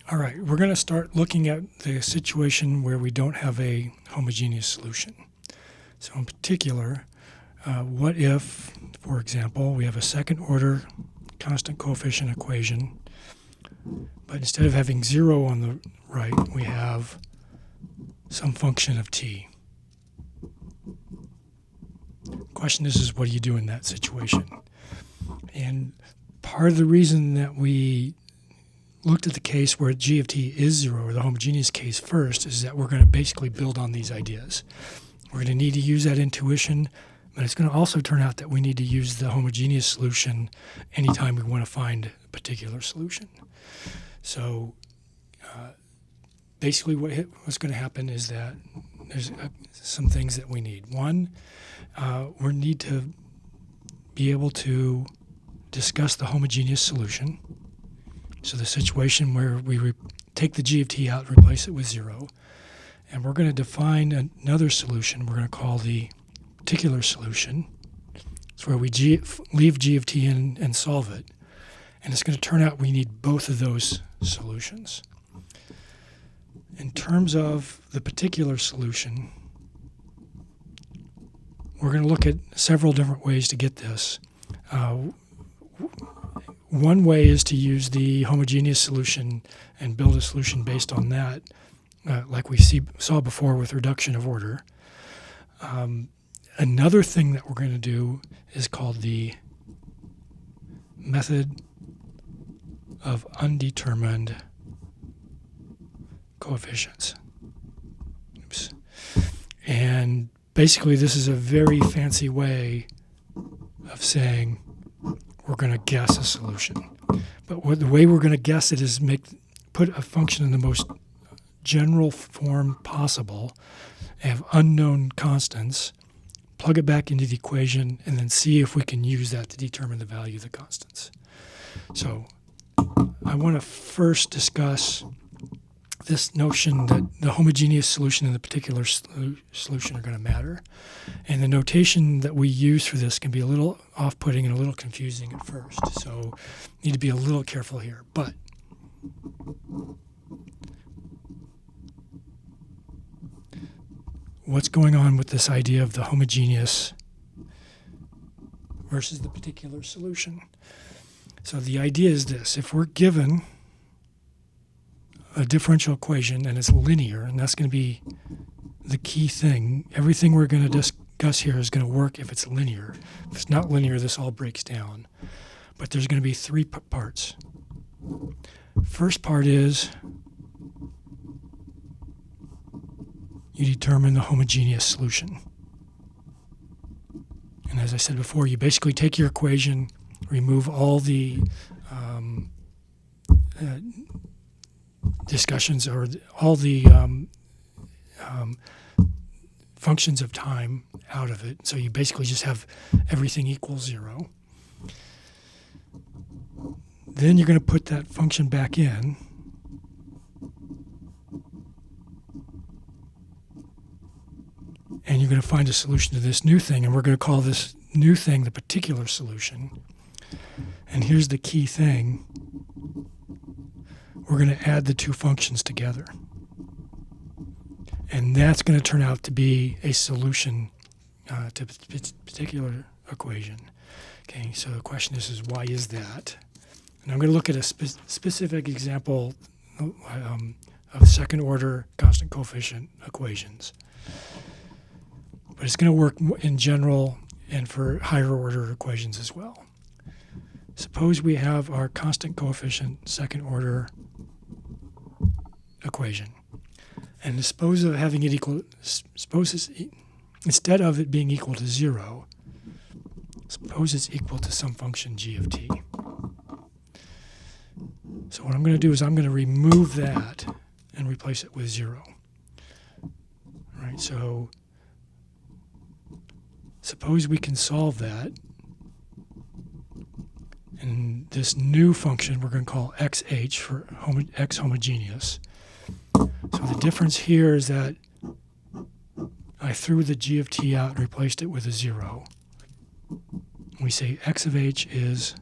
All right, we're going to start looking at the situation where we don't have a homogeneous solution. So in particular, what if, for example, we have a second order constant coefficient equation, but instead of having 0 on the right, we have some function of t. The question is what do you do in that situation? And part of the reason that we looked at the case where g of t is 0, or the homogeneous case first, is that we're going to basically build on these ideas. We're going to need to use that intuition, but it's going to also turn out that we need to use the homogeneous solution anytime we want to find a particular solution. So basically what's going to happen is that there's some things that we need. One, we need to be able to discuss the homogeneous solution. So the situation where we take the g of t out and replace it with 0. And we're going to define another solution we're going to call the particular solution. It's where we leave g of t in and solve it. And it's going to turn out we need both of those solutions. In terms of the particular solution, we're going to look at several different ways to get this. One way is to use the homogeneous solution and build a solution based on that, like we saw before with reduction of order. Another thing that we're going to do is called the method of undetermined coefficients. Oops. And basically this is a very fancy way of saying we're going to guess a solution. But the way we're going to guess it is put a function in the most general form possible, have unknown constants, plug it back into the equation, and then see if we can use that to determine the value of the constants. So I want to first discuss this notion that the homogeneous solution and the particular solution are going to matter. And the notation that we use for this can be a little off-putting and a little confusing at first. So need to be a little careful here. But what's going on with this idea of the homogeneous versus the particular solution? So the idea is this: if we're given a differential equation and it's linear, and that's going to be the key thing. Everything we're going to discuss here is going to work if it's linear. If it's not linear, this all breaks down. But there's going to be three parts. First part is you determine the homogeneous solution. And as I said before, you basically take your equation, remove all the discussions or all the functions of time out of it. So you basically just have everything equals 0. Then you're going to put that function back in. And you're going to find a solution to this new thing. And we're going to call this new thing the particular solution. And here's the key thing. We're going to add the two functions together. And that's going to turn out to be a solution to a particular equation. Okay, so the question is why is that? And I'm going to look at a specific example of second order constant coefficient equations. But it's going to work in general and for higher order equations as well. Suppose we have our constant coefficient second order equation. And suppose of having it equal, instead of it being equal to 0, suppose it's equal to some function g of t. So what I'm going to do is I'm going to remove that and replace it with 0. All right, so suppose we can solve that. And this new function we're going to call xh for x homogeneous. So the difference here is that I threw the g of t out and replaced it with a 0. We say x of h is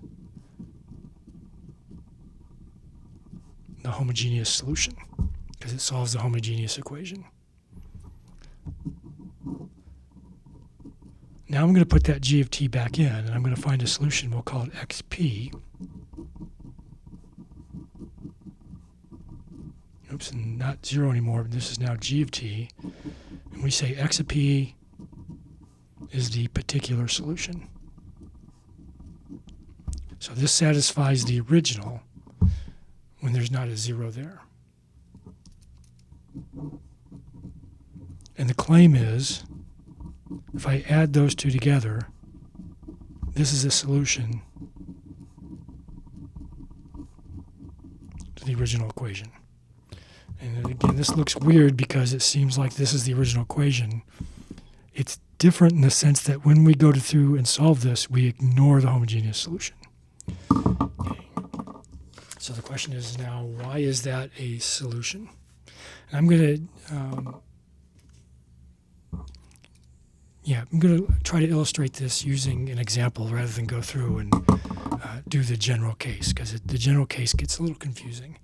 the homogeneous solution because it solves the homogeneous equation. Now I'm going to put that g of t back in, and I'm going to find a solution. We'll call it xp. Oops, and not 0 anymore, but this is now g of t. And we say x of p is the particular solution. So this satisfies the original when there's not a 0 there. And the claim is, if I add those two together, this is a solution to the original equation. And again, this looks weird because it seems like this is the original equation. It's different in the sense that when we go through and solve this, we ignore the homogeneous solution. Okay. So the question is now, why is that a solution? And I'm going to try to illustrate this using an example rather than go through and do the general case, because the general case gets a little confusing.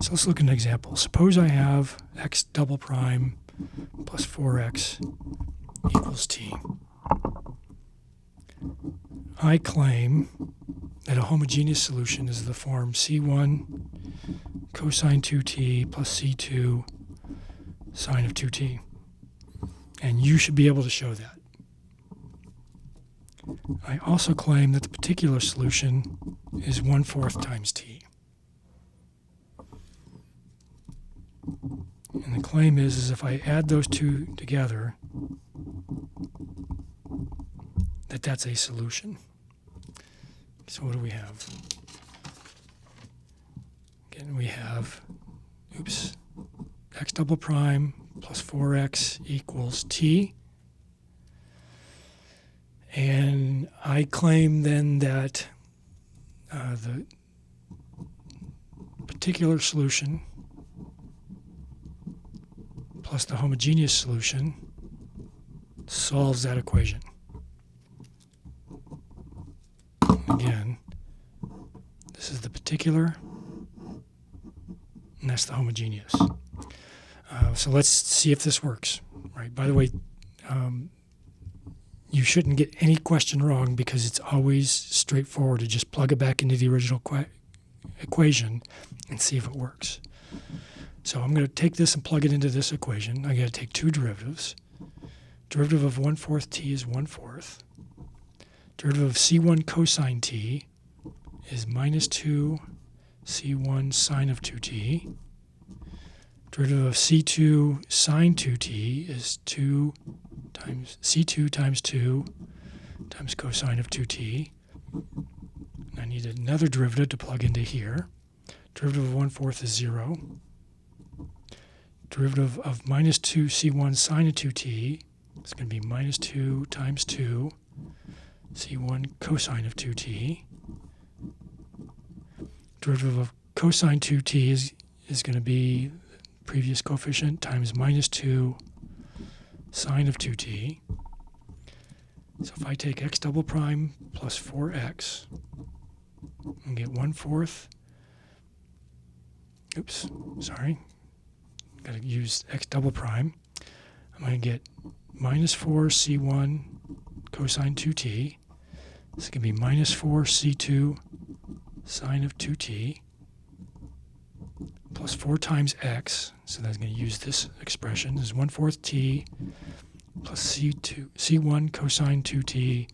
So let's look at an example. Suppose I have x double prime plus 4x equals t. I claim that a homogeneous solution is the form c1 cosine 2t plus c2 sine of 2t. And you should be able to show that. I also claim that the particular solution is 1/4 times t. And the claim is if I add those two together, that's a solution. So what do we have? Again, we have, x double prime plus 4x equals t. And I claim then that the particular solution plus the homogeneous solution solves that equation. Again, this is the particular, and that's the homogeneous. So let's see if this works. Right. By the way, you shouldn't get any question wrong because it's always straightforward to just plug it back into the original equation and see if it works. So I'm going to take this and plug it into this equation. I got to take two derivatives. Derivative of 1/4 t is 1/4. Derivative of c1 cosine t is minus 2 c1 sine of 2t. Derivative of c2 sine 2t is 2 times c2 times 2 times cosine of 2t. And I need another derivative to plug into here. Derivative of 1/4 is 0. Derivative of minus 2 c1 sine of 2t is going to be minus 2 times 2 c1 cosine of 2t. Derivative of cosine 2t is going to be previous coefficient times minus 2 sine of 2t. So if I take x double prime plus 4x and get 1/4, got to use x double prime. I'm going to get minus 4 c1 cosine 2t. This is going to be minus 4 c2 sine of 2t plus 4 times x. So that's going to use this expression. This is 1/4 t plus c1 cosine 2t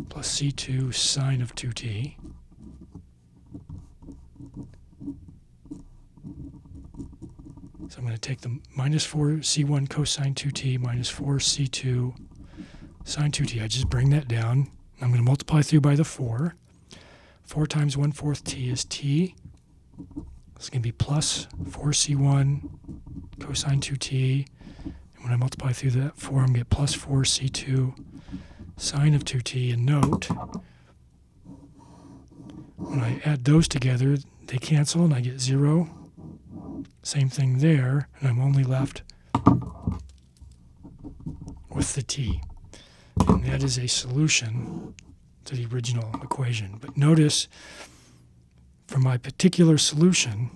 plus c2 sine of 2t. So I'm going to take the minus 4 c1 cosine 2t minus 4 c2 sine 2t. I just bring that down. I'm going to multiply through by the 4. 4 times 1/4 t is t. It's going to be plus 4 c1 cosine 2t. And when I multiply through that 4, I'm going to get plus 4 c2 sine of 2t. And note, when I add those together, they cancel and I get 0. Same thing there, and I'm only left with the t. And that is a solution to the original equation. But notice, for my particular solution,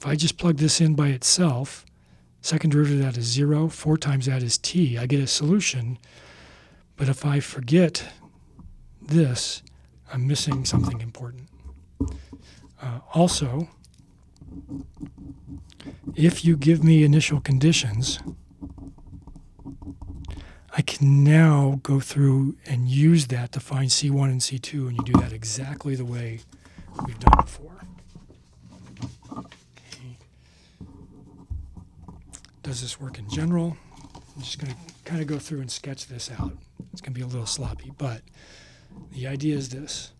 If I just plug this in by itself, second derivative of that is 0, 4 times that is t. I get a solution. But if I forget this, I'm missing something important. Also, if you give me initial conditions, I can now go through and use that to find C1 and C2, and you do that exactly the way we've done before. Okay. Does this work in general? I'm just going to kind of go through and sketch this out. It's going to be a little sloppy, but the idea is this.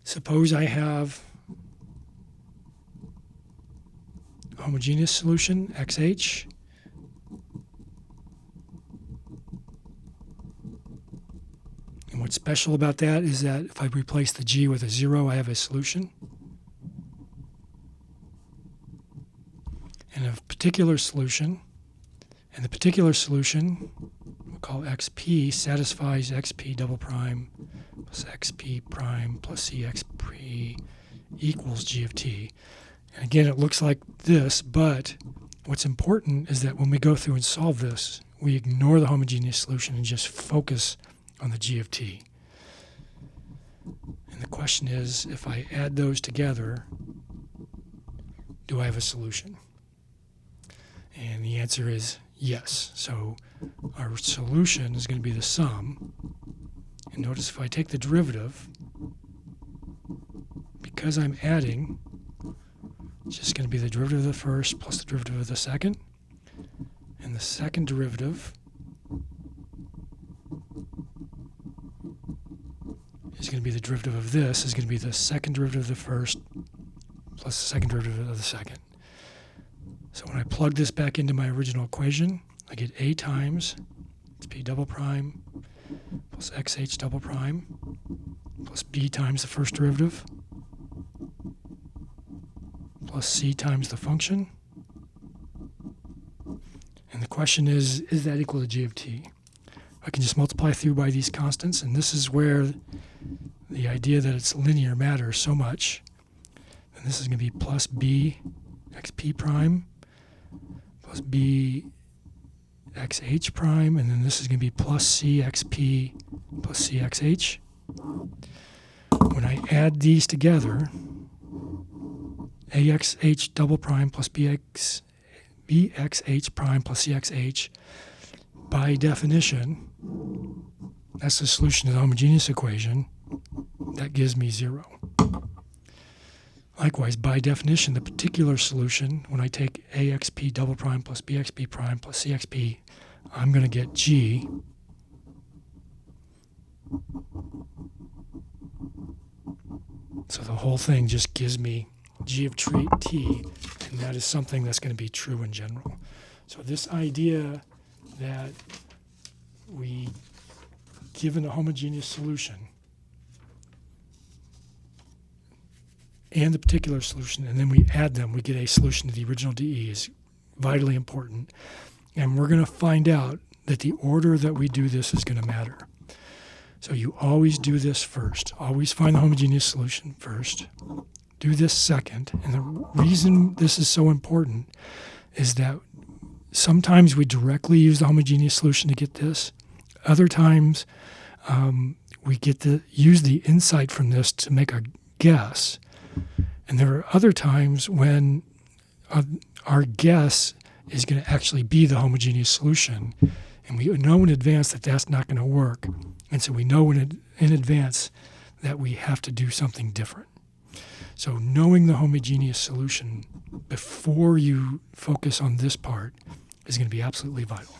Suppose I have a homogeneous solution, XH, and what's special about that is that if I replace the G with a 0, I have a solution. And a particular solution, and the particular solution we'll call XP satisfies XP double prime plus XP prime plus CXP equals G of T. And again, it looks like this, but what's important is that when we go through and solve this, we ignore the homogeneous solution and just focus on the G of T. And the question is, if I add those together, do I have a solution? And the answer is yes. So our solution is going to be the sum. And notice if I take the derivative, because I'm adding, it's just going to be the derivative of the first plus the derivative of the second. And the second derivative is going to be the derivative of this, is going to be the second derivative of the first plus the second derivative of the second. So when I plug this back into my original equation, I get A times XP double prime plus XH double prime plus B times the first derivative plus C times the function. And the question is that equal to G of T? I can just multiply through by these constants, and this is where the idea that it's linear matters so much. And this is going to be plus B XP prime plus B XH prime, and then this is going to be plus CXP plus CXH. When I add these together, AXH double prime plus BXH prime plus CXH, by definition, that's the solution to the homogeneous equation. That gives me 0. Likewise, by definition, the particular solution, when I take AXP double prime plus BXP prime plus CXP, I'm going to get G. So the whole thing just gives me G of T, and that is something that's going to be true in general. So this idea that we, given a homogeneous solution, and the particular solution, and then we add them, we get a solution to the original DE is vitally important. And we're going to find out that the order that we do this is going to matter. So you always do this first. Always find the homogeneous solution first. Do this second. And the reason this is so important is that sometimes we directly use the homogeneous solution to get this. Other times we get to use the insight from this to make a guess. And there are other times when our guess is going to actually be the homogeneous solution. And we know in advance that that's not going to work. And so we know in advance that we have to do something different. So knowing the homogeneous solution before you focus on this part is going to be absolutely vital.